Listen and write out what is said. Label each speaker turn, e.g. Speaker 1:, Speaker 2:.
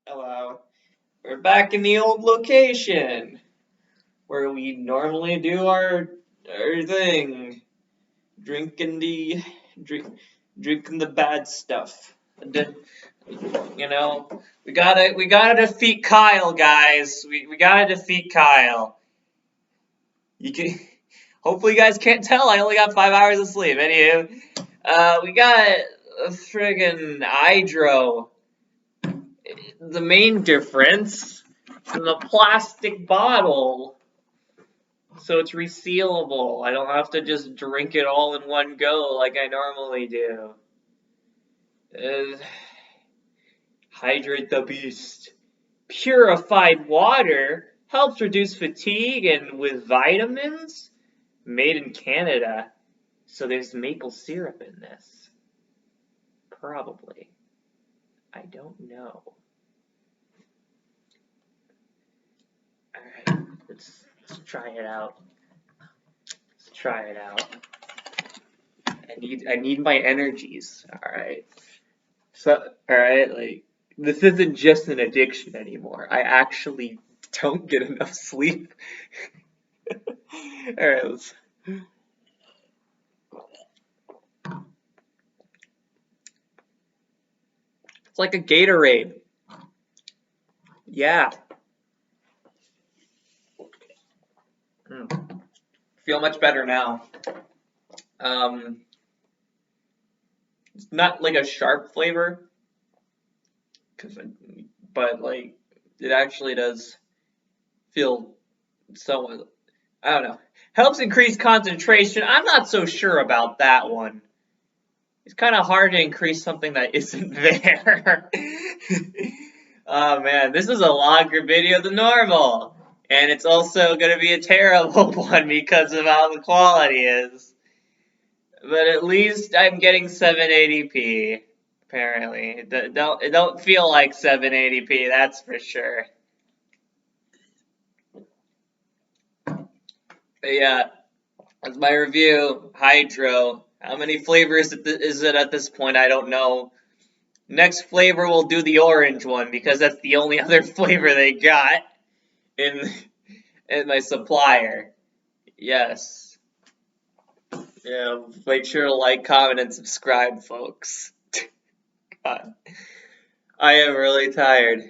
Speaker 1: Hello. We're back in the old location where we normally do our thing, drinking the drinking the bad stuff. You know, we gotta defeat Kyle, guys. We gotta defeat Kyle. You can hopefully you guys can't tell I only got 5 hours of sleep. Anywho, we got a friggin' Hydro. The main difference in the plastic bottle, so it's resealable. I don't have to just drink it all in one go like I normally do. Hydrate the beast. Purified water helps reduce fatigue and with vitamins. Made in Canada. So there's maple syrup in this. Probably. I don't know. Alright, let's try it out. Let's try it out. I need my energies. Alright. So alright, like this isn't just an addiction anymore. I actually don't get enough sleep. Alright, let's it's like a Gatorade. Yeah. Feel much better now. It's not like a sharp flavor, but like it actually does feel somewhat. I don't know. Helps increase concentration. I'm not so sure about that one. It's kind of hard to increase something that isn't there. Oh man, this is a longer video than normal. And it's also going to be a terrible one because of how the quality is. But at least I'm getting 780p, apparently. It don't feel like 780p, that's for sure. But yeah, that's my review. Hydro. How many flavors is it at this point? I don't know. Next flavor we'll do the orange one because that's the only other flavor they got in my supplier. Yes. Yeah, make sure to like, comment, and subscribe, folks. God. I am really tired.